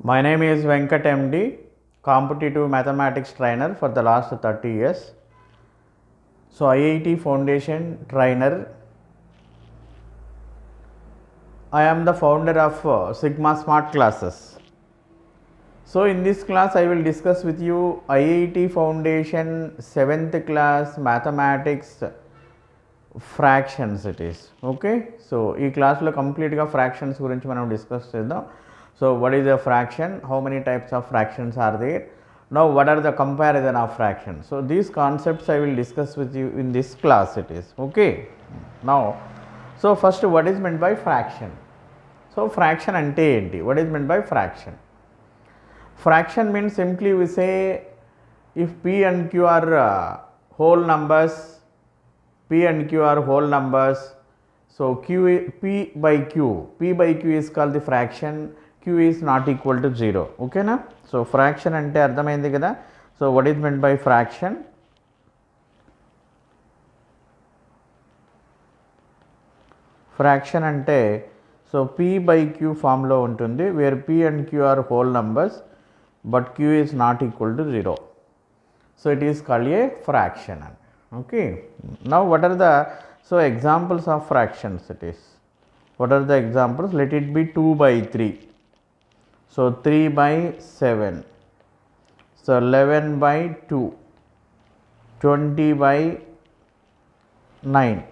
My name is Venkat MD, competitive mathematics trainer for the last 30 years. So, IIT Foundation trainer. I am the founder of Sigma Smart Classes. So, in this class, I will discuss with you IIT Foundation 7th class mathematics fractions it is. Okay. So, ఈ క్లాస్లో కంప్లీట్గా fractions గురించి మనం discuss చేద్దాం. So, what is a fraction? How many types of fractions are there? Now, what are the comparison of fractions? So, these concepts I will discuss with you in this class it is. Okay. Now, so first what is meant by fraction? So, fraction ante enti? What is meant by fraction? Fraction means simply we say if P and Q are whole numbers, P and Q are whole numbers. So, P by Q is called the fraction. Q is not equal to 0. Okay na? So, fraction ante ardhamaindi kada. So, what is meant by fraction? Fraction ante, so P by Q form lo untundi where P and Q are whole numbers but Q is not equal to 0. So, it is called a fraction. Okay. Now, what are the examples of fractions it is? What are the examples? Let it be 2 by 3. So, 3 by 7. So, 11 by 2. 20 by 9.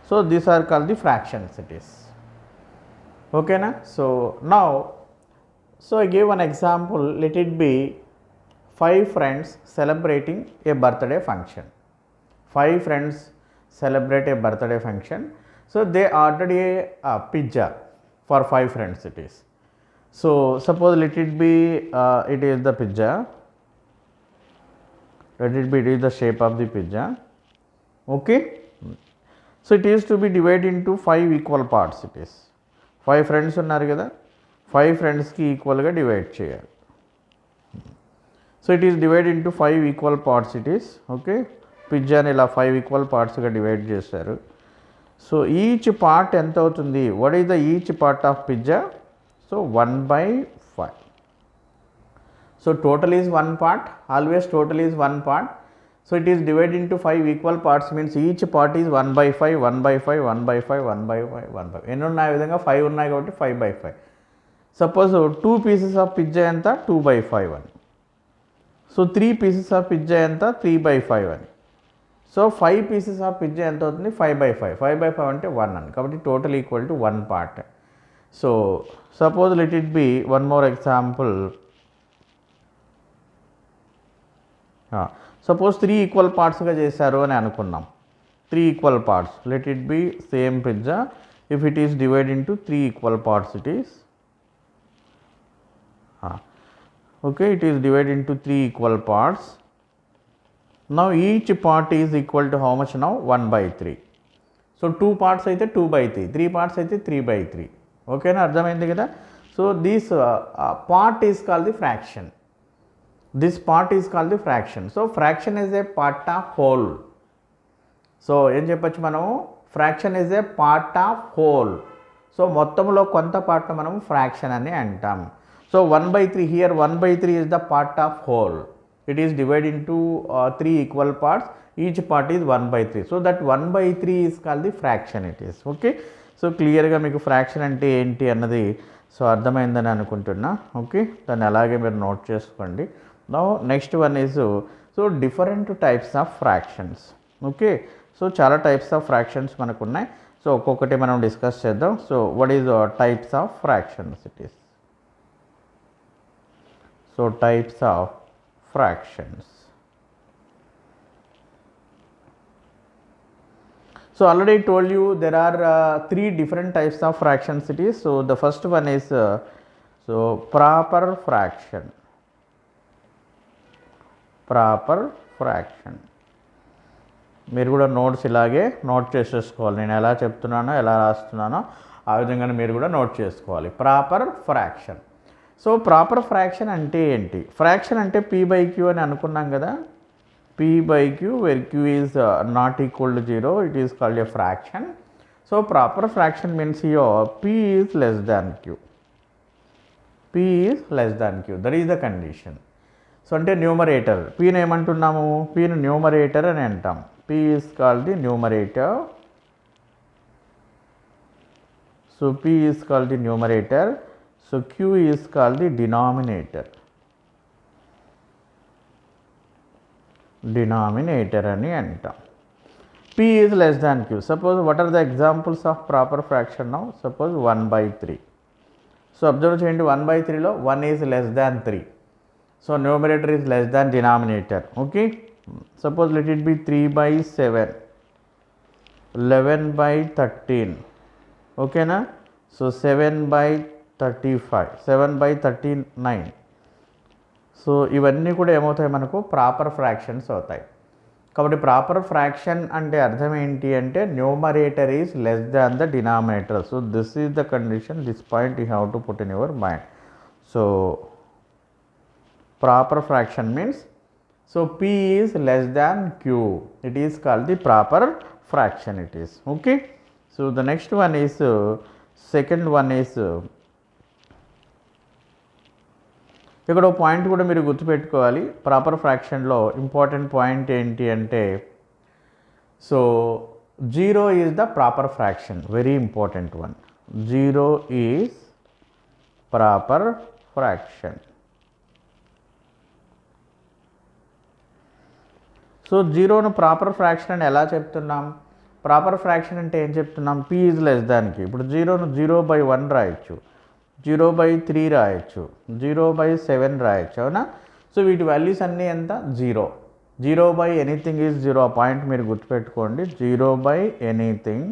So, these are called the fractions it is. Okay na? So, now, so I gave one example. Let it be 5 friends celebrating a birthday function. 5 friends celebrate a birthday function. So, they ordered a pizza for 5 friends it is. So, suppose let it be it is the pizza. Let it be it is the shape of the pizza. Okay. So, it is to be divided into 5 equal parts it is. 5 friends unnaru kada, 5 friends ki equal ga divide cheyali. So, it is divided into 5 equal parts it is. Okay. Pizza ni ila 5 equal parts ga divide chesaru. So, each part enta avutundi? What is the each part of pizza? So, 1 by 5. So, total is 1 part, always total is 1 part. So, it is divided into 5 equal parts means each part is 1 by 5, 1 by 5, 1 by 5, 1 by 5, 1 by 5. ఎన్ని ఉన్నాయి విధంగా 5 ఉన్నాయి కాబట్టి 5 by 5. Suppose 2 pieces of pizza ఎంత 2 by 5 అని. So, 3 pieces of pizza ఎంత 3 by 5 అని. So, 5 pieces of pizza ఎంత అవుతుంది 5 by 5. 5 by 5 అంటే 1 అని. కాబట్టి total equal to 1 part. So, suppose let it be one more example. Suppose 3 equal parts గా చేశారు అని అనుకున్నాం. 3 equal parts. Let it be same pizza. If it is divided into 3 equal parts it is. Okay, it is divided into 3 equal parts. Now, each part is equal to how much now? 1 by 3. So, 2 parts అయితే 2 by 3. 3 parts అయితే 3 by 3. Okay na? అర్థమైంది కదా? So, this part is called the fraction. This part is called the fraction. So, fraction is a part of whole. So, ఏం చెప్పచ్చు మనం? Fraction is a part of whole. So, మొత్తంలో కొంత part మనం fraction అని అంటాం. So, 1 by 3 here 1 by 3 is the part of whole. It is divided into 3 equal parts. Each part is 1 by 3. So, that 1 by 3 is called the fraction it is. Okay. So, క్లియర్గా మీకు fraction అంటే ఏంటి అన్నది so అర్థమైందని అనుకుంటున్నా. Okay. దాన్ని అలాగే మీరు నోట్ చేసుకోండి. Now, next one is so different types of fractions. Okay. So, చాలా types of fractions మనకు ఉన్నాయి. సో ఒక్కొక్కటి మనం డిస్కస్ చేద్దాం. So what is types of fractions it is? So, types of fractions. So, already I told you there are 3 different types of fractions it is. So, the first one is so proper fraction. Proper fraction. మీరు కూడా notes ఇలాగే note చేసేసుకోవాలి. నేను ఎలా చెప్తున్నానో ఎలా రాస్తున్నానో ఆ విధంగానే మీరు కూడా నోట్ చేసుకోవాలి. Proper fraction. So, proper fraction అంటే ఏంటి? ఫ్రాక్షన్ అంటే P by Q అని అనుకున్నాం కదా. P by Q where Q is not equal to 0, it is called a fraction. So, proper fraction means here P is less than Q. p is less than q, that is the condition. So అంటే numerator pని ఏమంటున్నాము, pని numerator అని అంటాం. p is called the numerator. So p is called the numerator. So q is called the denominator. Denominator అని అంటాం. p is less than q. Suppose what are the examples of proper fraction now? Suppose 1/3. So observe చేయండి, 1/3లో 1 is less than 3. So numerator is less than denominator. Okay. Suppose let it be 3/7, 11/13. Okay na? So 7/35, 7/39. So ఇవన్నీ కూడా ఏమవుతాయి, మనకు proper fractions అవుతాయి. కాబట్టి proper fraction అంటే అర్థం ఏంటి అంటే numerator is less than the denominator. So this is the condition, this point you have to put in your mind. So proper fraction means, so p is less than q, it is called the proper fraction it is. Okay. So the next one is, second one is, ఇక్కడ ఒక point కూడా మీరు గుర్తుపెట్టుకోవాలి. Proper ఫ్రాక్షన్లో important point ఏంటి అంటే, so 0 is the proper fraction, very important one. 0 is proper fraction. So 0ను proper fraction అని ఎలా చెప్తున్నాం? ప్రాపర్ ఫ్రాక్షన్ అంటే ఏం చెప్తున్నాం, p ఈజ్ లెస్ దాన్కి. ఇప్పుడు 0ను 0/1 రాయొచ్చు, 0/3 రాయొచ్చు, 0/7 రాయొచ్చు, అవునా? సో వీటి వాల్యూస్ అన్నీ ఎంత, 0. 0/ఎనీథింగ్ ఈజ్ 0. ఆ పాయింట్ మీరు గుర్తుపెట్టుకోండి. 0/ఎనీథింగ్,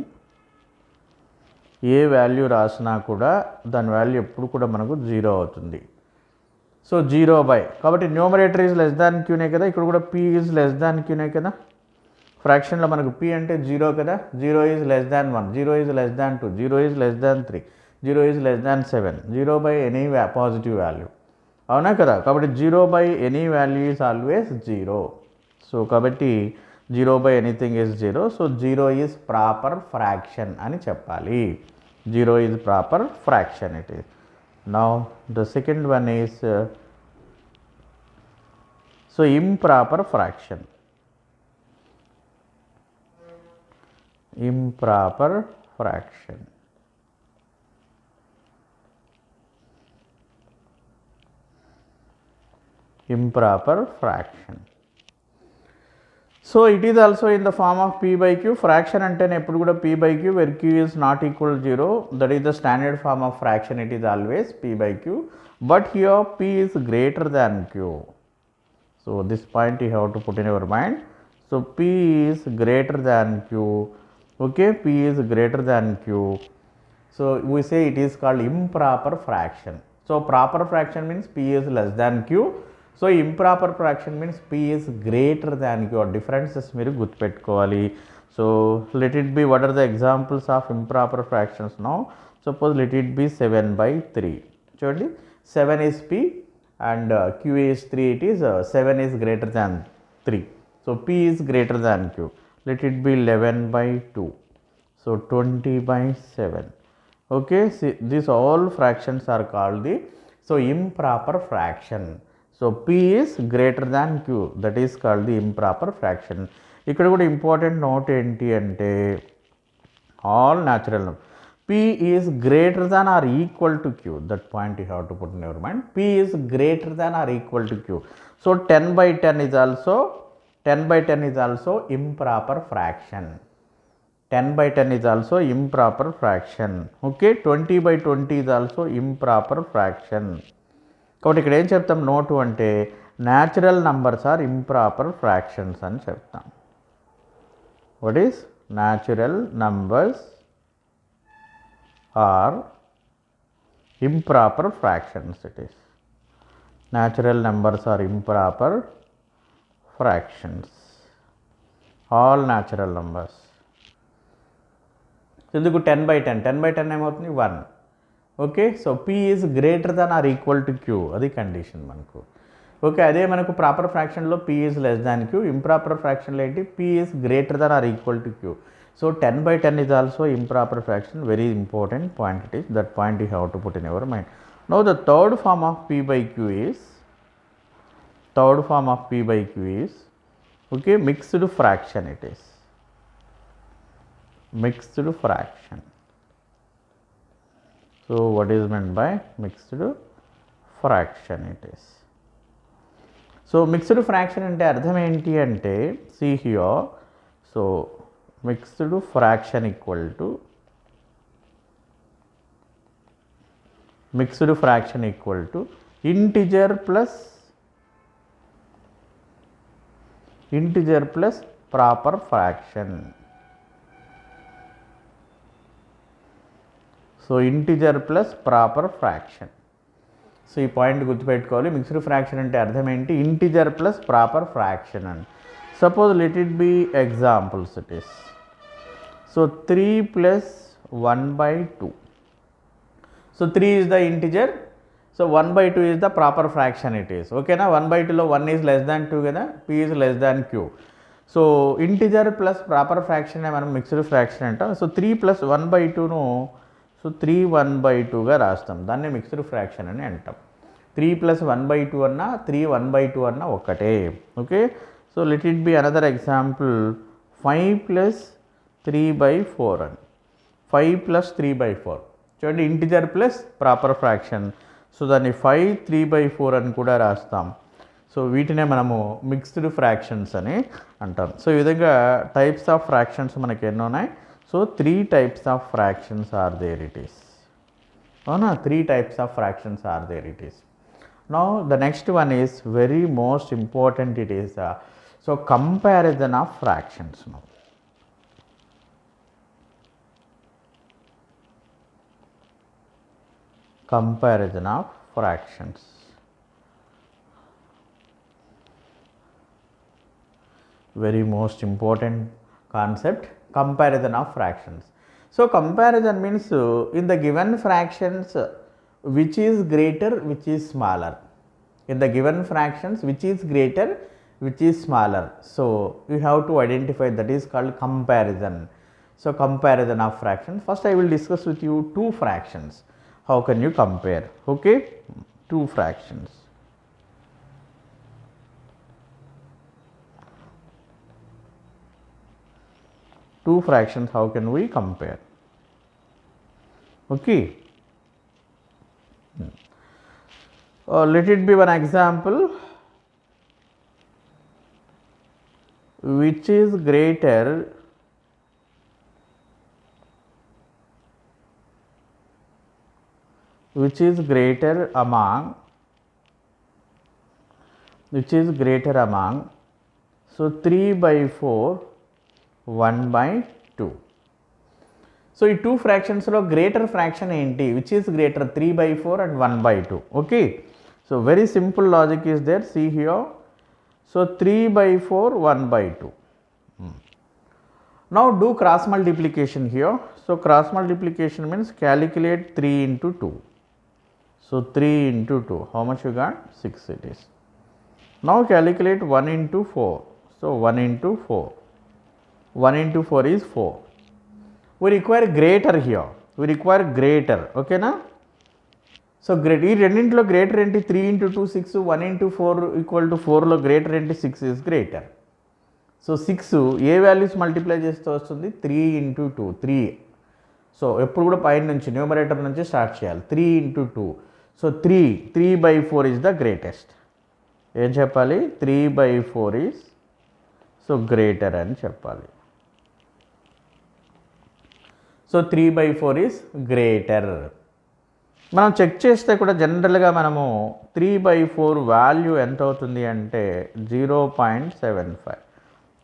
ఏ వాల్యూ రాసినా కూడా దాని వాల్యూ ఎప్పుడు కూడా మనకు 0 అవుతుంది. సో 0/, కాబట్టి న్యూమరేటర్ ఈజ్ లెస్ దాన్ క్యూనే కదా, ఇక్కడ కూడా p ఈజ్ లెస్ దాన్ క్యూనే కదా. ఫ్రాక్షన్లో మనకు p అంటే 0 కదా. 0 is less than 1, 0 is less than 2, 0 is less than 3, 0 is less than 7. 0/ఎనీ పాజిటివ్ వాల్యూ, అవునా కదా. కాబట్టి 0/ఎనీ వాల్యూ ఈజ్ ఆల్వేస్ 0. సో కాబట్టి 0/ఎనీథింగ్ is 0. So 0 is proper fraction అని చెప్పాలి. 0 is proper fraction it is. Now the second one is, so improper fraction. Improper fraction. Improper fraction. So it is also in the form of p/q. Fraction antene eppudu kuda p/q, where q is not equal to 0. That is the standard form of fraction. It is always p/q. But here p is greater than q. So this point you have to put in your mind. So p is greater than q. Okay, p is greater than q. So we say it is called improper fraction. So proper fraction means p is less than q. So improper fraction means p is greater than q. Differences మీరు గుర్తుపెట్టుకోవాలి. So let it be, what are the examples of improper fractions now? Suppose let it be 7/3. చూడండి, 7 is p and q is 3. It is 7 is greater than 3. So p is greater than q. Let it be 11/2. So 20/7. Okay, see, these all fractions are called the, so improper fraction. So p is greater than q, that is called the improper fraction. ఇక్కడ కూడా important note ఏంటి అంటే, all natural number p is greater than or equal to q. That point you have to put in your mind. p is greater than or equal to q. So 10/10 is also, 10/10 is also improper fraction. 10/10 is also improper fraction. Okay, 20/20 is also improper fraction. కాబట్టి ఇక్కడ ఏం చెప్తాం note అంటే, natural numbers are improper fractions అని చెప్తాం. What is natural numbers are improper fractions. It is natural numbers are improper fractions, all natural numbers. ఎందుకు 10/10, 10/10 ఏమవుతుంది 1. Okay, so p is greater than or equal to q, అది condition మనకు. Okay, అదే మనకు proper ఫ్రాక్షన్లో p is less than q, improper ఫ్రాక్షన్లో ఏంటి, p is greater than or equal to q. So 10/10 is also improper fraction, very important point it is. That point you have to put in your mind. Now the third form of P by Q is okay, mixed fraction it is. Mixed fraction. So what is meant by mixed fraction it is? So mixed fraction ante ardham enti ante, see here, so mixed fraction equal to integer plus proper fraction. So integer plus proper fraction. So ఈ point గుర్తుపెట్టుకోవాలి. Mixed fraction అంటే అర్థం ఏంటి? Integer plus proper fraction అని. Suppose let it be examples it is. So 3 plus 1/2. So 3 is the integer, so 1/2 is the proper fraction it is. ఓకేనా? 1/2లో 1 is less than 2 కదా, p is less than q. So integer plus proper fraction మనం mixed fraction అంటాం. So 3 plus 1/2ను so 3 1/2గా రాస్తాం, దాన్ని mixed fraction అని అంటాం. 3 ప్లస్ 1/2 అన్నా 3 1/2 అన్నా ఒకటే. Okay, so let it be another example 5 plus 3/4 అని. 5 ప్లస్ 3/4 చూడండి, integer plus proper fraction. So దాన్ని 5 3/4 అని కూడా రాస్తాం. సో వీటినే మనము మిక్స్డ్ ఫ్రాక్షన్స్ అని అంటాం. సో ఈ విధంగా టైప్స్ ఆఫ్ ఫ్రాక్షన్స్ మనకి ఎన్ని ఉన్నాయి? So 3 types of fractions are there it is. అవునా, 3 types of fractions are there it is. Now the next one is very most important it is. So comparison of fractions now. Comparison of fractions. Very most important concept, comparison of fractions. So comparison means in the given fractions which is greater, which is smaller. In the given fractions which is greater, which is smaller. So you have to identify, that is called comparison. So comparison of fractions. First I will discuss with you two fractions. How can you compare? Okay, two fractions. Two fractions, how can we compare? Okay, let it be one example which is greater among so 3/4 1/2. So ఈ two ఫ్రాక్షన్స్లో greater fraction ఏంటి? Which is greater, 3/4 and 1/2. Okay, so very simple logic is there, see here. So 3/4 1/2. Now do cross multiplication here. So cross multiplication means calculate 3 into 2. So 3 into 2, how much you got? 6 it is. Now calculate 1 into 4. So 1 into 4. 1 into 4 is 4. We require greater here. We require greater. Okay na? So ఈ రెండింటిలో greater ఏంటి? 3 into 2 6, 1 into 4 equal to 4లో greater ఏంటి? 6 is greater. So 6 A values multiply చేస్తూ వస్తుంది? 3 into 2, 3. So ఎప్పుడు కూడా పైన నుంచి న్యూమరేటర్ నుంచి స్టార్ట్ చేయాలి. 3 into 2. So 3/4 is the greatest. ఏం చెప్పాలి? 3/4 is సో గ్రేటర్ అని చెప్పాలి. So 3/4 is greater. మనం చెక్ చేస్తే కూడా జనరల్గా మనము 3/4 వాల్యూ ఎంత అవుతుంది అంటే 0.75.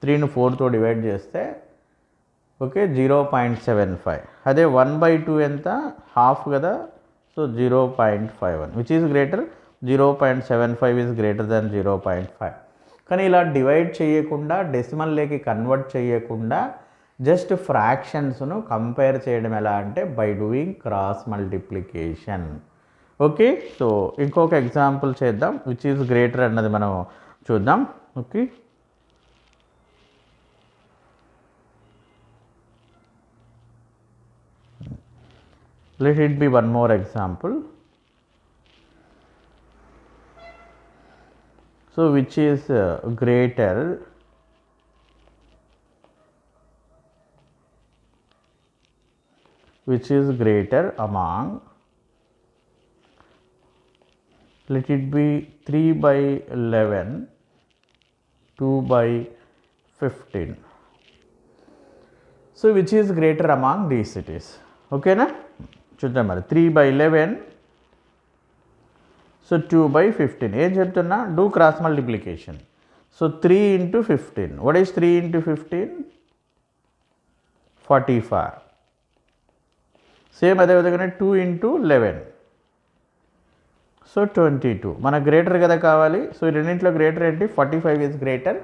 3ని 4తో డివైడ్ చేస్తే ఓకే 0.75. అదే 1/2 ఎంత? హాఫ్ కదా, so 0.51 which is greater. 0.75 is greater than 0.5. కానీ ఇలా డివైడ్ చేయకుండా, డెసిమల్లోకి కన్వర్ట్ చేయకుండా జస్ట్ ఫ్రాక్షన్స్ను కంపేర్ చేయడం ఎలా అంటే by doing cross multiplication. Okay, so ఇంకొక ఎగ్జాంపుల్ చేద్దాం, విచ్ ఈజ్ గ్రేటర్ అన్నది మనం చూద్దాం. Okay, let it be one more example. So which is greater among, let it be 3 by 11, 2 by 15. So which is greater among these cities? Okay na? చూద్దాం మరి 3 by 11, so 2 by 15. ఏం చెప్తున్నా? Do cross multiplication. So 3 into 15. What is 3 into 15? 45. Same అదే విధంగానే 2 into 11. So 22. మన greater కదా కావాలి. So ఈ రెండింటిలో గ్రేటర్ ఏంటి? 45 ఈజ్ గ్రేటర్.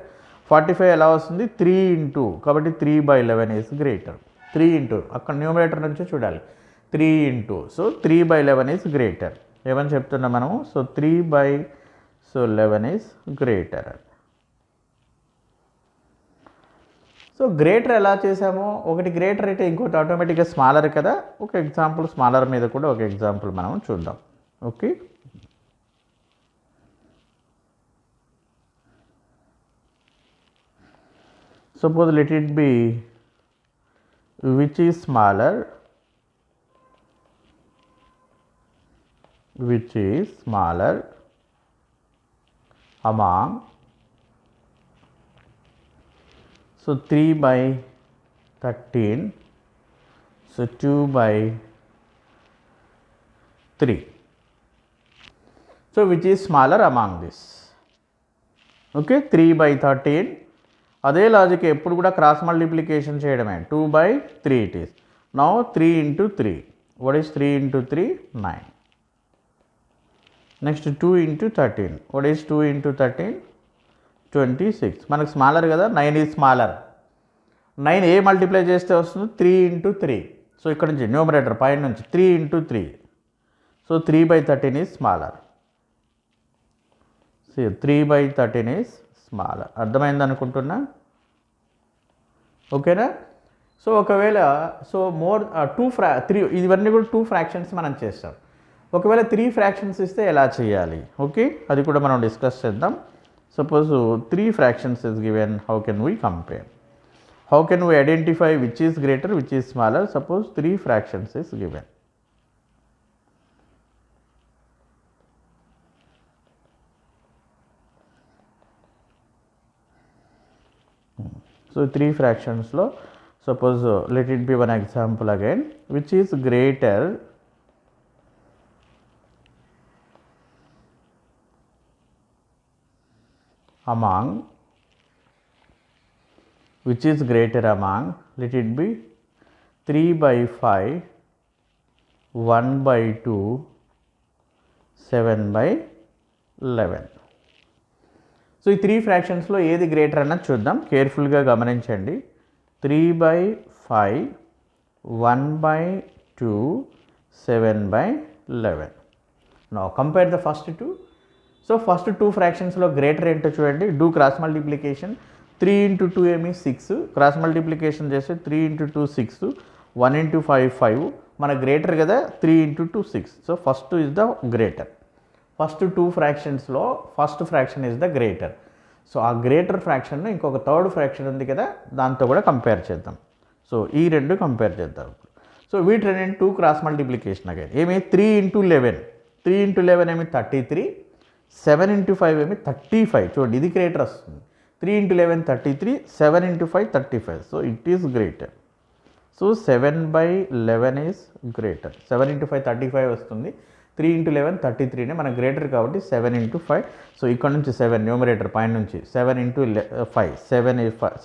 45 ఎలా వస్తుంది? 3 into, కాబట్టి 3 by 11 ఈజ్ గ్రేటర్. 3 into, అక్కడ న్యూమరేటర్ నుంచి చూడాలి. 3 into, so 3 by 11 is greater. ఏమని చెప్తున్నాం మనము? So 3 by 11 is greater. So greater ఎలా చేసామో, ఒకటి గ్రేటర్ అయితే ఇంకోటి ఆటోమేటిక్గా స్మాలర్ కదా. ఒక ఎగ్జాంపుల్ స్మాలర్ మీద కూడా ఒక ఎగ్జాంపుల్ మనం చూద్దాం. Okay, suppose let it be which is smaller among, so 3 by 13, so 2 by 3. So which is smaller among this? Okay, 3 by 13. అదే లాజిక్ ఎప్పుడు కూడా క్రాస్ మల్టిప్లికేషన్ చేయడమే. 2 by 3 it is. Now 3 into 3. What is 3 into 3? 9. Next 2 into 13. What is 2 into 13? 26. మనకు smaller కదా, 9 is smaller. 9 A multiply చేస్తే వస్తుంది? 3 into 3. So ఇక్కడ నుంచి న్యూమరేటర్ పైన నుంచి 3 into 3. So 3 by 13 is smaller. 3 by 13 is smaller. అర్థమైంది అనుకుంటున్నా? ఓకేనా? సో ఒకవేళ మోర్ 3 ఇవన్నీ కూడా 2 ఫ్రాక్షన్స్ మనం చేస్తాం. ఒకవేళ 3 ఫ్రాక్షన్స్ ఇస్తే ఎలా చేయాలి? ఓకే, అది కూడా మనం డిస్కస్ చేద్దాం. Suppose 3 fractions is given, how can we compare? How can we identify which is greater, which is smaller? Suppose 3 fractions is given. So 3 fractions lo, suppose let it be one example again, which is greater among, let it be 3 by 5, 1 by 2, 7 by 11. So ఈ 3 ఫ్రాక్షన్స్లో ఏది greater అన్నది చూద్దాం. కేర్ఫుల్గా గమనించండి. 3 by 5, 1 by 2, 7 by 11. Now compare the first 2. So first 2 ఫ్రాక్షన్స్లో greater ఏంటో చూడండి. Do cross multiplication. 3 into 2 ఏమి 6. క్రాస్ మల్టిప్లికేషన్ చేస్తే 3 into 2 6, 1 into 5 5. మన గ్రేటర్ కదా, 3 into 2 6. So first is the greater. First 2 ఫ్రాక్షన్స్లో first fraction is the greater. So ఆ greater fraction ఇంకొక థర్డ్ ఫ్రాక్షన్ ఉంది కదా, దాంతో కూడా కంపేర్ చేద్దాం. సో ఈ రెండు కంపేర్ చేద్దాం. సో వీటి రెండు 2 క్రాస్ మల్టిప్లికేషన్ అగైన్. ఏమి 3 into 11. 3 into 11 ఏమి 33. 7 into 5 ఏమి 35. చూడండి ఇది గ్రేటర్ వస్తుంది. 3 into 11 33, 7 into 5 35. So it is greater. So 7 by 11 is greater. 7 into 5 35 వస్తుంది. 3 into 11 33నే మన గ్రేటర్ కాబట్టి 7 into 5. సో ఇక్కడ నుంచి 7 న్యూమరేటర్ పైన నుంచి 7 into 5,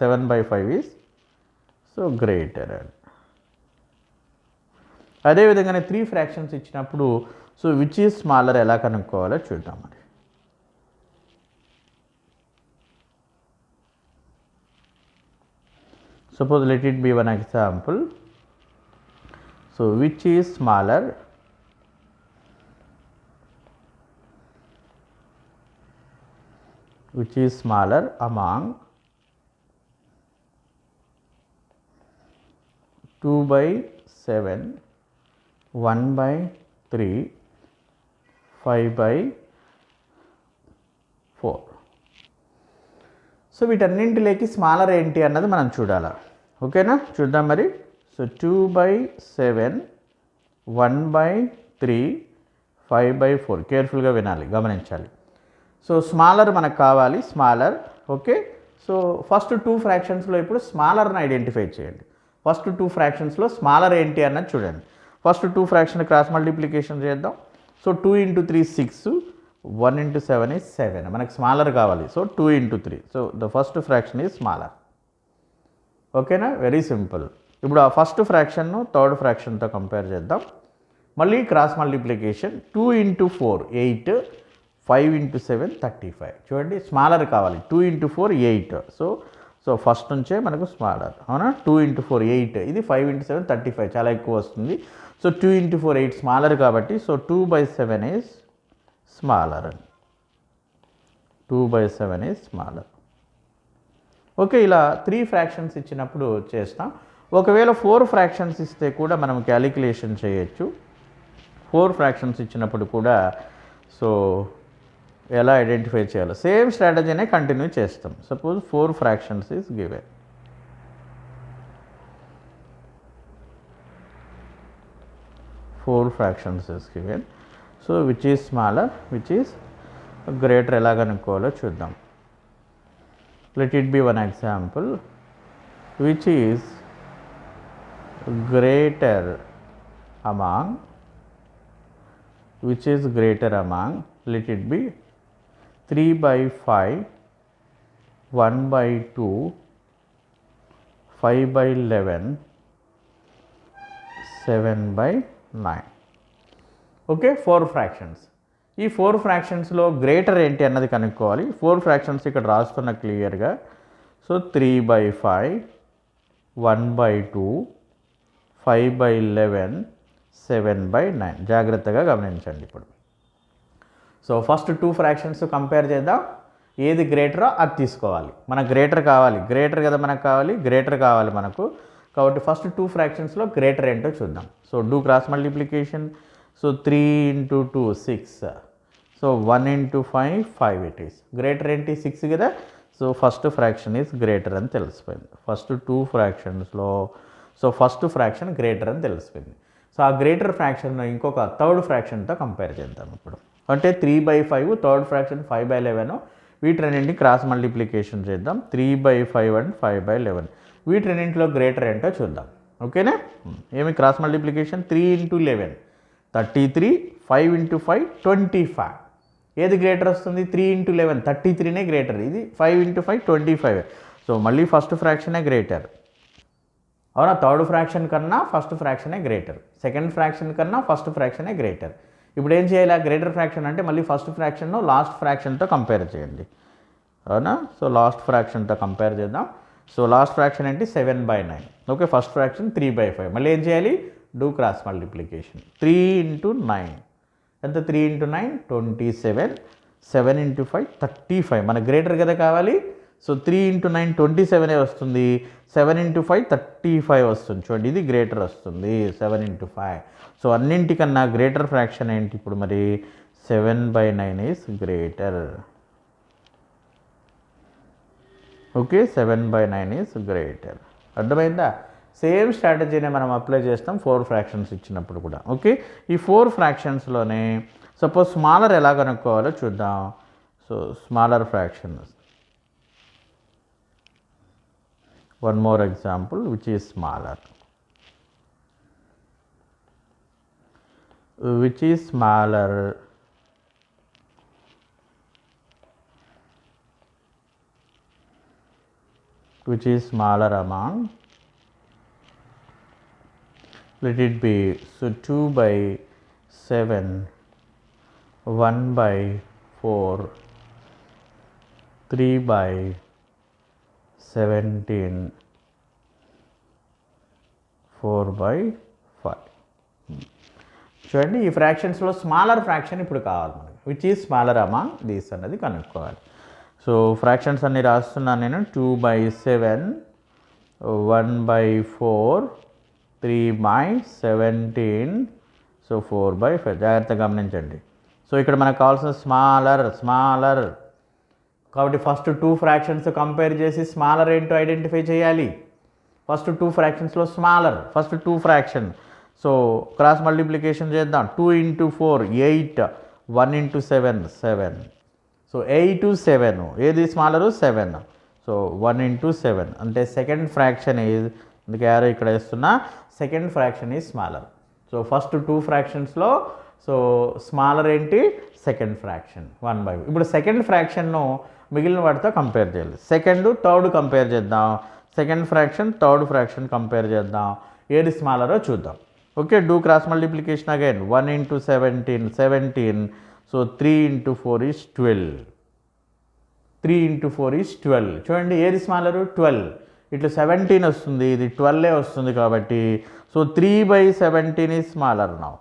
7 by 5 is so greater. అదేవిధంగానే 3 ఫ్రాక్షన్స్ ఇచ్చినప్పుడు సో విచ్ ఈజ్ స్మాలర్ ఎలా కనుక్కోవాలో చూద్దాం. మరి suppose let it be one example. So which is smaller among 2 by 7, 1 by 3, 5 by 4. So వీటన్నింటిలోకి smaller ఏంటి అన్నది మనం చూడాలి. ఓకేనా, చూద్దాం మరి. సో 2/7, 1/3, 5/4. కేర్ఫుల్గా వినాలి, గమనించాలి. సో స్మాలర్ మనకు కావాలి, స్మాలర్. ఓకే, సో ఫస్ట్ 2 ఫ్రాక్షన్స్లో ఇప్పుడు స్మాలర్ని ఐడెంటిఫై చేయండి. ఫస్ట్ 2 ఫ్రాక్షన్స్లో స్మాలర్ ఏంటి అన్నది చూడండి. ఫస్ట్ 2 ఫ్రాక్షన్ క్రాస్ మల్టిప్లికేషన్ చేద్దాం. So 2 × 3 6, 1 × 7 is 7. మనకు స్మాలర్ కావాలి. So 2 × 3. So the first fraction is smaller. ఓకేనా, వెరీ సింపుల్. ఇప్పుడు ఆ ఫస్ట్ ఫ్రాక్షన్ను థర్డ్ ఫ్రాక్షన్తో కంపేర్ చేద్దాం. మళ్ళీ క్రాస్ మల్టిప్లికేషన్. 2 × 4 8, 5 × 7 35. చూడండి, స్మాలర్ కావాలి. 2 × 4 8. సో ఫస్ట్ నుంచే మనకు స్మాలర్, అవునా. 2 × 4 8, ఇది 5 × 7 35, చాలా ఎక్కువ వస్తుంది. సో 2 × 4 8 స్మాలర్ కాబట్టి so 2/7 is smaller. 2/7 is smaller. Okay, ఇలా 3 ఫ్రాక్షన్స్ ఇచ్చినప్పుడు చేస్తాం. ఒకవేళ 4 ఫ్రాక్షన్స్ ఇస్తే కూడా మనం క్యాలిక్యులేషన్ చేయొచ్చు. 4 ఫ్రాక్షన్స్ ఇచ్చినప్పుడు కూడా సో ఎలా ఐడెంటిఫై చేయాలో సేమ్ స్ట్రాటజీనే కంటిన్యూ చేస్తాం. Suppose 4 fractions is given. So which is smaller, which is greater ఎలా కనుక్కోవాలో చూద్దాం. Let it be one example. Which is greater among, let it be 3/5, 1/2, 5/11, 7/9. Okay, 4 fractions. ఈ 4 ఫ్రాక్షన్స్లో గ్రేటర్ ఏంటి అన్నది కనుక్కోవాలి. 4 ఫ్రాక్షన్స్ ఇక్కడ రాస్తున్న క్లియర్గా. సో 3/5, 1/2, 5/11, 7/9. జాగ్రత్తగా గమనించండి. ఇప్పుడు సో ఫస్ట్ 2 ఫ్రాక్షన్స్ కంపేర్ చేద్దాం. ఏది గ్రేటరో అది తీసుకోవాలి. మనకు గ్రేటర్ కావాలి, గ్రేటర్ కదా మనకు కావాలి, గ్రేటర్ కావాలి మనకు. కాబట్టి ఫస్ట్ 2 ఫ్రాక్షన్స్లో గ్రేటర్ ఏంటో చూద్దాం. So do cross multiplication. So 3 × 2 6, so 1 × 5 5 it is. Greater ఏంటి, 6 కదా. So first fraction is greater అని తెలిసిపోయింది. ఫస్ట్ 2 ఫ్రాక్షన్స్లో సో ఫస్ట్ ఫ్రాక్షన్ గ్రేటర్ అని తెలిసిపోయింది. సో ఆ గ్రేటర్ ఫ్రాక్షన్ ఇంకొక థర్డ్ ఫ్రాక్షన్తో కంపేర్ చేద్దాం ఇప్పుడు. అంటే 3/5, థర్డ్ ఫ్రాక్షన్ 5/11. వీటిరెన్నింటిని క్రాస్ మల్టిప్లికేషన్ చేద్దాం. 3/5 అండ్ 5/11. వీటిరెన్నింటిలో గ్రేటర్ ఏంటో చూద్దాం. ఓకేనా, ఏమి క్రాస్ మల్టిప్లికేషన్. 3 × 11 33, 5 × 5 25. ఏది గ్రేటర్ వస్తుంది, 3 × 11 33నే గ్రేటర్. ఇది 5 × 5 25. సో మళ్ళీ ఫస్ట్ ఫ్రాక్షనే గ్రేటర్, అవునా. థర్డ్ ఫ్రాక్షన్ కన్నా ఫస్ట్ ఫ్రాక్షనే గ్రేటర్, సెకండ్ ఫ్రాక్షన్ కన్నా ఫస్ట్ ఫ్రాక్షనే గ్రేటర్. ఇప్పుడు ఏం చేయాలి, ఆ గ్రేటర్ ఫ్రాక్షన్ అంటే మళ్ళీ ఫస్ట్ ఫ్రాక్షన్ను లాస్ట్ ఫ్రాక్షన్తో కంపేర్ చేయండి, అవునా. సో లాస్ట్ ఫ్రాక్షన్తో కంపేర్ చేద్దాం. సో లాస్ట్ ఫ్రాక్షన్ ఏంటి, 7/9. Okay, first fraction 3/5. మళ్ళీ ఏం చేయాలి, డూ క్రాస్ మల్టిప్లికేషన్. 3 × 9 ఎంత, 3 × 9 27, 7 × 5 35. మన గ్రేటర్ కదా కావాలి. సో 3 × 9 27 వస్తుంది, 7 × 5 35 వస్తుంది. చూడండి, ఇది గ్రేటర్ వస్తుంది 7 × 5. సో అన్నింటికన్నా గ్రేటర్ ఫ్రాక్షన్ ఏంటి ఇప్పుడు మరి, 7/9 is greater. Okay, 7/9 is greater. అర్థమైందా. సేమ్ స్ట్రాటజీనే మనం అప్లై చేస్తాం 4 ఫ్రాక్షన్స్ ఇచ్చినప్పుడు కూడా. ఓకే, ఈ 4 ఫ్రాక్షన్స్లోనే సపోజ్ స్మాలర్ ఎలా కనుక్కోవాలో చూద్దాం. So smaller fractions. One more example, which is smaller. Which is smaller, among, let it be so 2/7, 1/4, 3/17, 4/5. చూడండి, ఈ ఫ్రాక్షన్స్లో స్మాలర్ ఫ్రాక్షన్ ఇప్పుడు కావాలి మనకి. Which is smaller among these అన్నది కనుక్కోవాలి. సో ఫ్రాక్షన్స్ అన్ని రాస్తున్నాను నేను. 2/7, 1/4, 3/17, సో 4/5. జాగ్రత్తగా గమనించండి. సో ఇక్కడ మనకు కావాల్సిన స్మాలర్ కాబట్టి ఫస్ట్ 2 ఫ్రాక్షన్స్ కంపేర్ చేసి స్మాలర్ ఏంటో ఐడెంటిఫై చేయాలి. ఫస్ట్ 2 ఫ్రాక్షన్స్లో smaller, first 2 fraction. So cross multiplication చేద్దాం. 2 × 4 8, 1 × 7 7. సో 8 7, ఏది స్మాలరు 7. సో 1 × 7 అంటే సెకండ్ ఫ్రాక్షన్ ఈజ్, అందుకే యారో ఇక్కడ వేస్తున్నా, second fraction is smaller. So first 2 ఫ్రాక్షన్స్లో సో స్మాలర్ ఏంటి, సెకండ్ ఫ్రాక్షన్ 1/. ఇప్పుడు సెకండ్ ఫ్రాక్షన్ను మిగిలిన వాటితో కంపేర్ చేయాలి. సెకండ్ థర్డ్ కంపేర్ చేద్దాం. Second fraction third fraction compare చేద్దాం, ఏది స్మాలరో చూద్దాం. Okay, do cross multiplication again. 1 × 17 17. So 3 × 4 is 12. 3 × 4 is 12. చూడండి ఏది స్మాలరు, 12. ఇట్లా 17 వస్తుంది, ఇది 12 వస్తుంది కాబట్టి so 3/17 is smaller. Now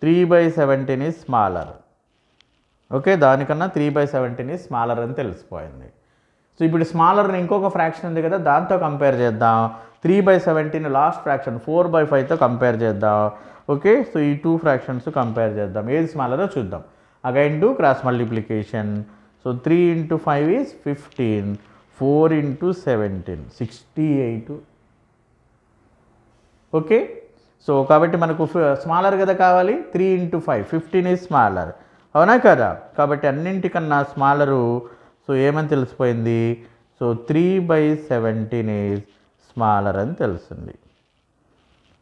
3/17 is smaller. Okay, దానికన్నా 3/17 ఈజ్ స్మాలర్ అని తెలిసిపోయింది. సో ఇప్పుడు స్మాలర్ని ఇంకొక ఫ్రాక్షన్ ఉంది కదా, దాంతో కంపేర్ చేద్దాం. 3/17 లాస్ట్ ఫ్రాక్షన్ 4/5తో కంపేర్ చేద్దాం. ఓకే, సో ఈ 2 ఫ్రాక్షన్స్ కంపేర్ చేద్దాం, ఏది స్మాలరో చూద్దాం. Again do cross multiplication. So 3 × 5 is 15, 4 × 17 68. Okay, so కాబట్టి మనకు స్మాలర్ కదా కావాలి, 3 × 5 15 ఈజ్ స్మాలర్, అవునా కదా. కాబట్టి అన్నింటికన్నా స్మాలరు సో ఏమని తెలిసిపోయింది, సో 3/17 ఈజ్ స్మాలర్ అని తెలిసింది.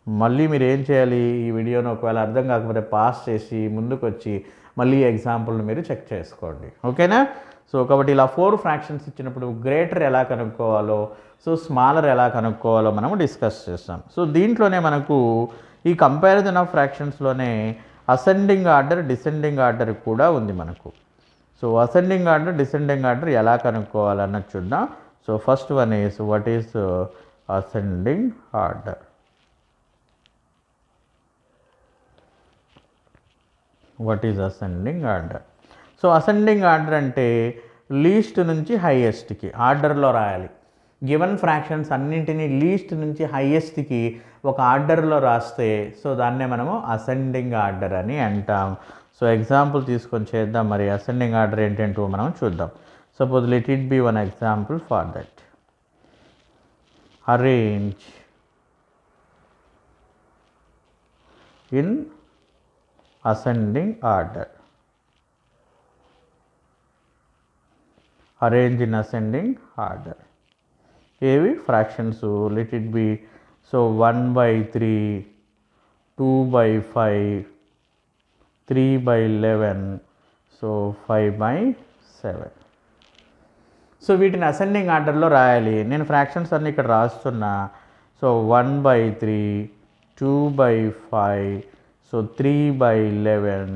మళ్ళీ మీరు ఏం చేయాలి, ఈ వీడియోను ఒకవేళ అర్థం కాకపోతే పాస్ చేసి ముందుకు వచ్చి మళ్ళీ ఎగ్జాంపుల్ని మీరు చెక్ చేసుకోండి. ఓకేనా. సో కాబట్టి ఇలా 4 ఫ్రాక్షన్స్ ఇచ్చినప్పుడు గ్రేటర్ ఎలా కనుక్కోవాలో, సో స్మాలర్ ఎలా కనుక్కోవాలో మనము డిస్కస్ చేస్తాం. సో దీంట్లోనే మనకు ఈ కంపారిజన్ ఆఫ్ ఫ్రాక్షన్స్లోనే అసెండింగ్ ఆర్డర్, డిసెండింగ్ ఆర్డర్ కూడా ఉంది మనకు. So ascending order, descending order ఎలా కనుక్కోవాలన్నది చూద్దాం. So first one is what is ascending order. What is ascending order? So ascending order అంటే లీస్ట్ నుంచి హైయెస్ట్కి ఆర్డర్లో రాయాలి. గివెన్ ఫ్రాక్షన్స్ అన్నింటినీ లీస్ట్ నుంచి హైయెస్ట్కి ఒక ఆర్డర్లో రాస్తే సో దాన్నే మనము అసెండింగ్ ఆర్డర్ అని అంటాం. సో ఎగ్జాంపుల్ తీసుకొని చేద్దాం. మరి అసెండింగ్ ఆర్డర్ ఏంటంటో మనం చూద్దాం. Suppose let it be one example for that. Arrange in ascending order. Arrange in ascending order. ఏవి fractions, let it be so 1/3, 2/5, 3/11, so 5/7. So వీటిని అసెండింగ్ ఆర్డర్లో రాయాలి. నేను ఫ్రాక్షన్స్ అన్నీ ఇక్కడ రాస్తున్నా. So 1/3, 2/5, so 3/11,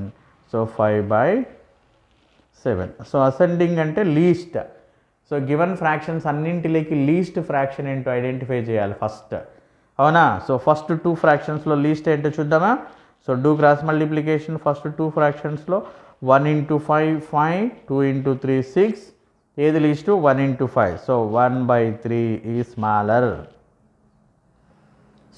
so 5/7. So ascending అంటే లీస్ట్. సో గివెన్ ఫ్రాక్షన్స్ అన్నింటిలోకి లీస్ట్ ఫ్రాక్షన్ ఏంటో ఐడెంటిఫై చేయాలి ఫస్ట్, అవునా. సో ఫస్ట్ 2 ఫ్రాక్షన్స్లో లీస్ట్ ఏంటో చూద్దామా. So do cross multiplication. First 2 ఫ్రాక్షన్స్లో 1 × 5 5, 2 × 3 6. ఏది లీస్టు, 1 × 5. సో 1/3 ఈ స్మాలర్.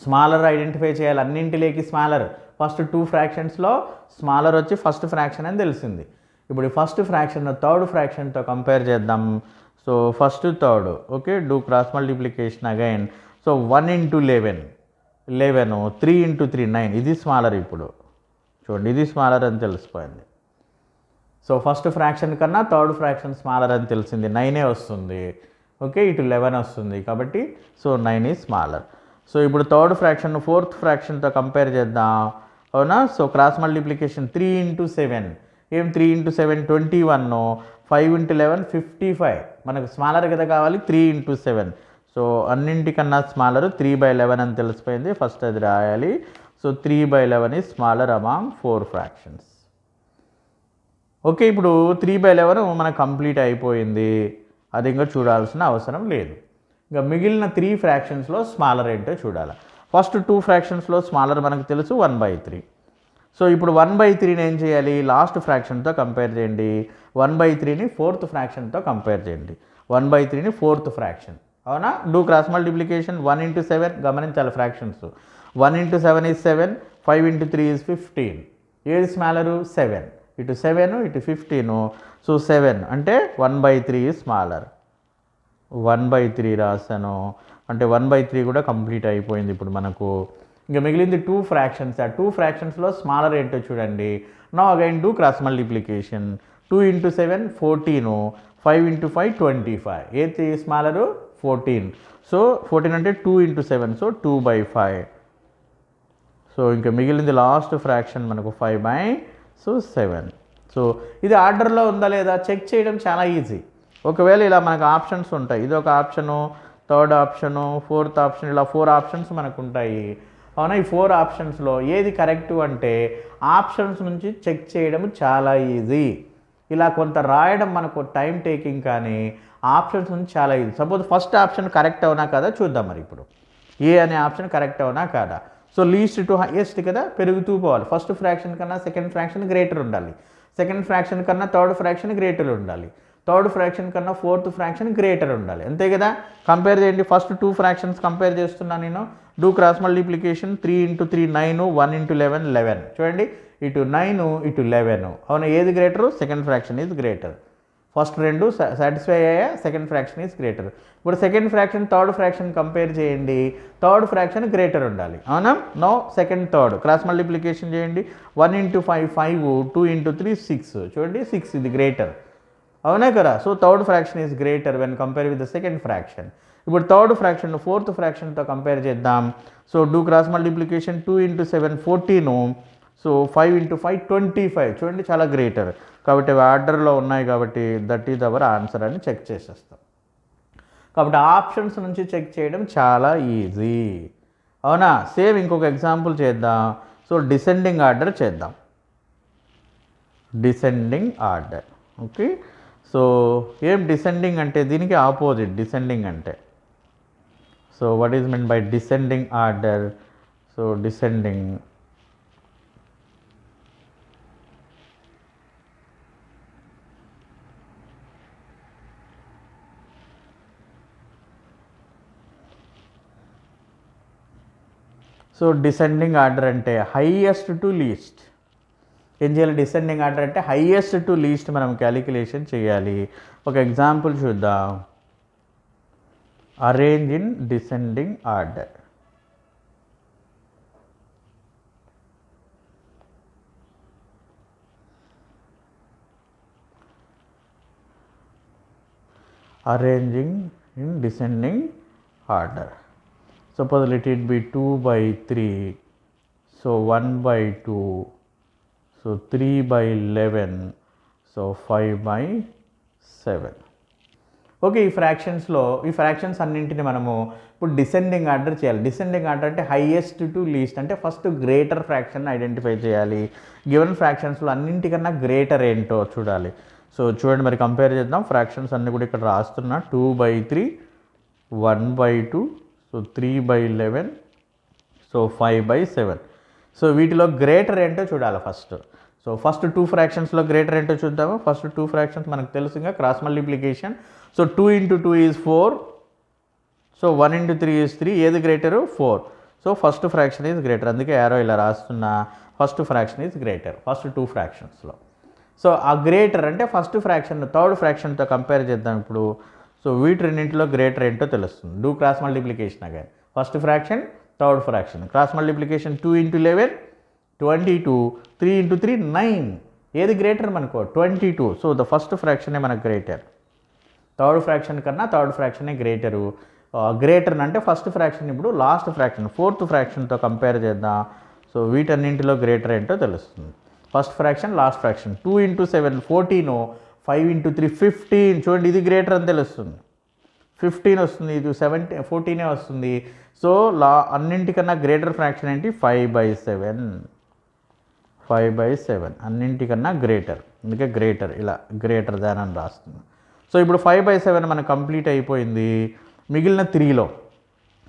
స్మాలర్ ఐడెంటిఫై చేయాలి, అన్నింటిలోకి స్మాలర్. ఫస్ట్ 2 ఫ్రాక్షన్స్లో స్మాలర్ వచ్చి ఫస్ట్ ఫ్రాక్షన్ అని తెలిసింది. ఇప్పుడు ఫస్ట్ ఫ్రాక్షన్ థర్డ్ ఫ్రాక్షన్తో కంపేర్ చేద్దాం. So first third. Okay, do cross multiplication again. So 1 × 11 11, 3 × 3 9. ఇది స్మాలర్. ఇప్పుడు చూడండి ఇది స్మాలర్ అని తెలిసిపోయింది. సో ఫస్ట్ ఫ్రాక్షన్ కన్నా థర్డ్ ఫ్రాక్షన్ స్మాలర్ అని తెలిసింది, 9 వస్తుంది. ఓకే, ఇటు 11 వస్తుంది కాబట్టి సో 9 ఈజ్ స్మాలర్. సో ఇప్పుడు థర్డ్ ఫ్రాక్షన్ ఫోర్త్ ఫ్రాక్షన్తో కంపేర్ చేద్దాం, అవునా. So cross multiplication 3 × 7. ఏం 3 × 7 21, 5 × 11 55. మనకు స్మాలర్ కదా కావాలి, 3 × 7. సో అన్నింటికన్నా స్మాలర్ 3/11 అని తెలిసిపోయింది. ఫస్ట్ అది రాయాలి. So 3/11 is smaller among 4 fractions. Okay, ఇప్పుడు 3/11 మనకు కంప్లీట్ అయిపోయింది, అది ఇంకా చూడాల్సిన అవసరం లేదు. ఇంకా మిగిలిన 3 ఫ్రాక్షన్స్లో స్మాలర్ ఏంటో చూడాలి. ఫస్ట్ 2 ఫ్రాక్షన్స్లో స్మాలర్ మనకు తెలుసు 1/3. సో ఇప్పుడు 1/3ని ఏం చేయాలి, లాస్ట్ ఫ్రాక్షన్తో కంపేర్ చేయండి. 1/3ని ఫోర్త్ ఫ్రాక్షన్తో కంపేర్ చేయండి. 1/3ని ఫోర్త్ ఫ్రాక్షన్, అవునా. Do cross multiplication. 1 × 7 గమనించాలి ఫ్రాక్షన్స్. 1 × 7 is 7, 5 × 3 is 15. ఏది స్మాలరు 7. ఇటు 7 ఇటు 15. సో 7 అంటే 1/3 ఈజ్ స్మాలర్. 1/3 రాశాను అంటే 1/3 కూడా కంప్లీట్ అయిపోయింది ఇప్పుడు మనకు. ఇంకా మిగిలింది 2 ఫ్రాక్షన్స్. ఆ 2 ఫ్రాక్షన్స్లో స్మాలర్ ఏంటో చూడండి. Now again do cross multiplication. 2 × 7 14, 5 × 5 25. ఏది స్మాలరు 14. సో 14 అంటే 2 × 7, సో 2/5. సో ఇంకా మిగిలింది లాస్ట్ ఫ్రాక్షన్ మనకు 5/7. సో ఇది ఆర్డర్లో ఉందా లేదా చెక్ చేయడం చాలా ఈజీ. ఒకవేళ ఇలా మనకు ఆప్షన్స్ ఉంటాయి, ఇది ఒక option, third option, fourth option, ఇలా 4 ఆప్షన్స్ మనకు ఉంటాయి. అవునా, ఈ 4 ఆప్షన్స్లో ఏది కరెక్ట్ అంటే ఆప్షన్స్ నుంచి చెక్ చేయడం చాలా ఈజీ. ఇలా కొంత రాయడం మనకు టైం టేకింగ్, కానీ ఆప్షన్స్ నుంచి చాలా easy. Suppose first option correct అవునా కదా చూద్దాం. మరి ఇప్పుడు ఏ అనే ఆప్షన్ కరెక్ట్ అవునా కాదా. సో లీస్ట్ టు హైయెస్ట్ కదా, పెరుగుతూ పోవాలి. ఫస్ట్ ఫ్రాక్షన్ కన్నా సెకండ్ ఫ్రాక్షన్ గ్రేటర్ ఉండాలి, సెకండ్ ఫ్రాక్షన్ కన్నా థర్డ్ ఫ్రాక్షన్ గ్రేటర్ ఉండాలి, థర్డ్ ఫ్రాక్షన్ కన్నా ఫోర్త్ ఫ్రాక్షన్ గ్రేటర్ ఉండాలి. అంతే కదా. కంపేర్ చేయండి. ఫస్ట్ 2 ఫ్రాక్షన్స్ కంపేర్ చేస్తున్నాను నేను. Do cross multiplication. 3 × 3 9, 1 × 11 11. చూడండి, ఇటు 9 ఇటు 11. అవునా, ఏది greater? Second fraction is greater. First 2 satisfy అయ్యా, సెకండ్ ఫ్రాక్షన్ ఈజ్ గ్రేటర్. ఇప్పుడు second fraction third fraction compare చేయండి. థర్డ్ ఫ్రాక్షన్ గ్రేటర్ ఉండాలి. అవునా. No second third cross multiplication చేయండి. 1 × 5 5, 2 × 3 6. చూడండి 6 ఇది గ్రేటర్. అవునా కదా. So third fraction is greater when compare with the second fraction. ఇప్పుడు థర్డ్ ఫ్రాక్షన్ ఫోర్త్ ఫ్రాక్షన్తో కంపేర్ చేద్దాం. So do cross multiplication. 2 × 7 14, so 5 × 5 25. చూడండి చాలా గ్రేటర్. కాబట్టి అవి ఆర్డర్లో ఉన్నాయి కాబట్టి దట్ ఈజ్ అవర్ ఆన్సర్ అని చెక్ చేసేస్తాం. కాబట్టి ఆప్షన్స్ నుంచి చెక్ చేయడం చాలా ఈజీ. అవునా. సేమ్ ఇంకొక ఎగ్జాంపుల్ చేద్దాం. సో డిసెండింగ్ ఆర్డర్ చేద్దాం. Descending order. ఓకే. సో ఏం డిసెండింగ్ అంటే దీనికి ఆపోజిట్ డిసెండింగ్ అంటే. So what is mean by descending order. So descending descending order అంటే హైయెస్ట్ టు లీస్ట్. ఏం చేయాలి? డిసెండింగ్ ఆర్డర్ అంటే హైయెస్ట్ టు లీస్ట్ మనం క్యాలిక్యులేషన్ చేయాలి. ఒక ఎగ్జాంపుల్ చూద్దాం. Arrange in descending order. Arranging in descending order. Suppose let it be 2/3, so 1/2, so 3/11, so 5/7. Okay. ఈ fractions అన్నింటిని మనము ఇప్పుడు డిసెండింగ్ ఆర్డర్ చేయాలి. డిసెండింగ్ ఆర్డర్ అంటే హైయెస్ట్ టు లీస్ట్, అంటే ఫస్ట్ గ్రేటర్ ఫ్రాక్షన్ ఐడెంటిఫై చేయాలి. గివెన్ ఫ్రాక్షన్స్లో అన్నింటికన్నా గ్రేటర్ ఏంటో చూడాలి. సో చూడండి, మరి కంపేర్ చేద్దాం. ఫ్రాక్షన్స్ అన్నీ కూడా ఇక్కడ రాస్తున్నా. 2/3, 1/2, సో 3/11, సో 5/7. సో వీటిలో గ్రేటర్ ఏంటో చూడాలి ఫస్ట్. సో ఫస్ట్ 2 ఫ్రాక్షన్స్లో గ్రేటర్ ఏంటో చూద్దాము. ఫస్ట్ 2 ఫ్రాక్షన్స్ మనకు తెలుసు ఇంకా, cross multiplication. So 2 × 2 is 4, so 1 × 3 is 3. ఏది greater? 4. So first fraction is greater, అందుకే యారో ఇలా రాస్తున్నా. First fraction is greater first 2 ఫ్రాక్షన్స్లో. సో ఆ గ్రేటర్ అంటే ఫస్ట్ ఫ్రాక్షన్ థర్డ్ ఫ్రాక్షన్తో కంపేర్ చేద్దాం ఇప్పుడు. సో వీటి రెండింటిలో గ్రేటర్ ఏంటో తెలుస్తుంది. Do cross multiplication again. First fraction third fraction cross multiplication. 2 × 11 22, 3 × 3 9. ఏది గ్రేటర్ మనకు? 22. సో ద ఫస్ట్ ఫ్రాక్షనే మనకు గ్రేటర్. థర్డ్ ఫ్రాక్షన్ కన్నా థర్డ్ ఫ్రాక్షనే గ్రేటరు. గ్రేటర్ అంటే ఫస్ట్ ఫ్రాక్షన్. ఇప్పుడు లాస్ట్ ఫ్రాక్షన్ ఫోర్త్ ఫ్రాక్షన్తో కంపేర్ చేద్దాం. సో వీటన్నింటిలో గ్రేటర్ ఏంటో తెలుస్తుంది. First fraction last fraction. 2 × 7 14, 5 × 3 15. చూడండి ఇది గ్రేటర్ అని తెలుస్తుంది. 15 వస్తుంది, ఇది 14 వస్తుంది. సో అన్నింటికన్నా గ్రేటర్ ఫ్రాక్షన్ ఏంటి? 5/7. 5/7 అన్నింటికన్నా గ్రేటర్, అందుకే గ్రేటర్ ఇలా గ్రేటర్ దాన్ అని రాస్తుంది. సో ఇప్పుడు 5/7 మనకు కంప్లీట్ అయిపోయింది. మిగిలిన 3లో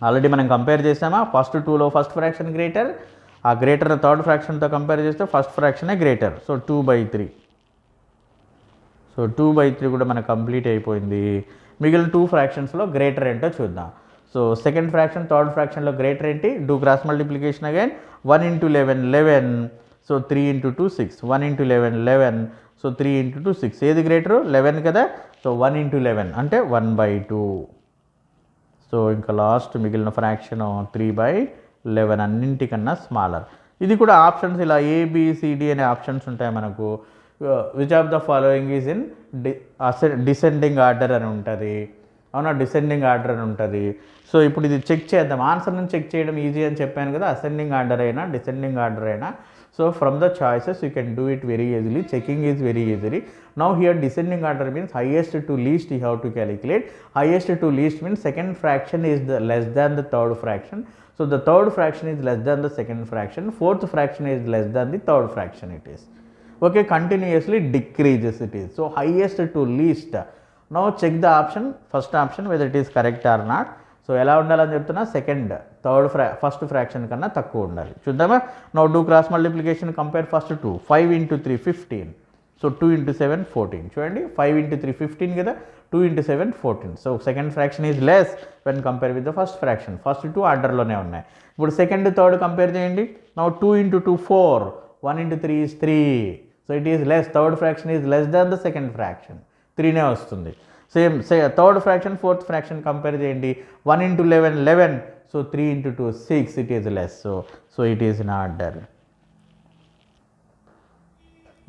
ఆల్రెడీ మనం కంపేర్ చేసామా. ఫస్ట్ 2లో ఫస్ట్ ఫ్రాక్షన్ గ్రేటర్, ఆ గ్రేటర్ థర్డ్ ఫ్రాక్షన్తో కంపేర్ చేస్తే ఫస్ట్ ఫ్రాక్షనే గ్రేటర్. సో 2/3. సో 2/3 కూడా మనకు కంప్లీట్ అయిపోయింది. మిగిలిన 2 ఫ్రాక్షన్స్లో గ్రేటర్ ఏంటో చూద్దాం. సో సెకండ్ ఫ్రాక్షన్ థర్డ్ ఫ్రాక్షన్లో గ్రేటర్ ఏంటి? Do cross multiplication again. 1 × 11 11, so 3 into 2 6, 1 into 11 11, so 3 into 2 6, ఏది గ్రేటర్ 11 కదా, సో 1 into 11 అంటే 1/2. సో ఇంకా లాస్ట్ మిగిలిన ఫ్రాక్షన్ 3/11 అన్నింటికన్నా స్మాలర్. ఇది కూడా ఆప్షన్స్ ఇలా ABCD అనే ఆప్షన్స్ ఉంటాయి మనకు. Which of the following is in descending order అని ఉంటుంది, అవునా, డిసెండింగ్ ఆర్డర్ అని ఉంటుంది. సో ఇప్పుడు ఇది చెక్ చేద్దాం, ఆన్సర్ని చెక్ చేయడం ఈజీ అని చెప్పాను కదా, అసెండింగ్ ఆర్డర్ అయినా డిసెండింగ్ ఆర్డర్ అయినా. So from the choices you can do it very easily, checking is very easily. Now here descending order means highest to least you have to calculate. Highest to least means second fraction is the less than the third fraction. So the third fraction is less than the second fraction. Fourth fraction is less than the third fraction it is. Okay, continuously decreases it is. So highest to least. Now check the option, first option whether it is correct or not. So ఎలా ఉండాలని చెప్తున్నా, second third first fraction కన్నా తక్కువ ఉండాలి. చూద్దామా. Now do cross multiplication, compare first 2, 5 into 3 15. So 2 into 7 14. చూడండి 5 into 3 15 కదా, 2 into 7 14. So second fraction is less when compare with the first fraction. First 2 ఆర్డర్లోనే ఉన్నాయి. ఇప్పుడు సెకండ్ థర్డ్ కంపేర్ చేయండి. Now 2 into 2 4, 1 into 3 is 3. So it is less, third fraction is less than the second fraction, 3నే వస్తుంది. Same third fraction fourth fraction compare చేయండి. 1 into 11 11, so 3 into 2 6, it is less. So it is in order.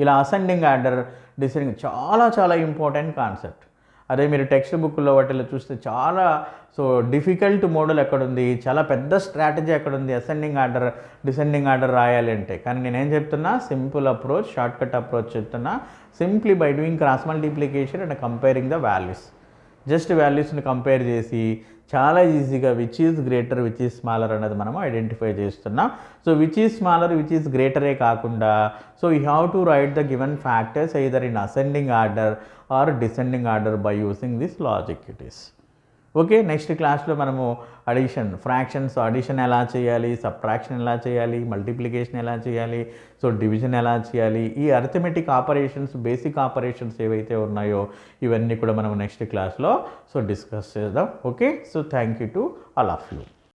ఇలా ascending order descending చాలా చాలా important concept. అదే మీరు text బుక్లో వాటిలో చూస్తే చాలా డిఫికల్ట్ మోడల్ ఎక్కడుంది, చాలా పెద్ద స్ట్రాటజీ ఎక్కడుంది అసెండింగ్ ఆర్డర్ డిసెండింగ్ ఆర్డర్ రాయాలి అంటే. కానీ నేనేం చెప్తున్నా, సింపుల్ అప్రోచ్, షార్ట్కట్ అప్రోచ్ చెప్తున్నా. Simply by doing cross multiplication and comparing the values. Just వాల్యూస్ని కంపేర్ చేసి చాలా ఈజీగా which is greater which is smaller అనేది మనం ఐడెంటిఫై చేస్తున్నాం. So which is smaller which is గ్రేటరే కాకుండా, so you have to write the given factors either in ascending order or descending order by using this logic it is. Okay, next క్లాస్లో మనము addition, fractions addition ఎలా చేయాలి, subtraction ఎలా చేయాలి, multiplication ఎలా చేయాలి, సో డివిజన్ ఎలా చేయాలి, ఈ అరిథమెటిక్ ఆపరేషన్స్, బేసిక్ ఆపరేషన్స్ ఏవైతే ఉన్నాయో ఇవన్నీ కూడా మనం నెక్స్ట్ క్లాస్లో సో డిస్కస్ చేద్దాం. Okay, so thank you to all of you.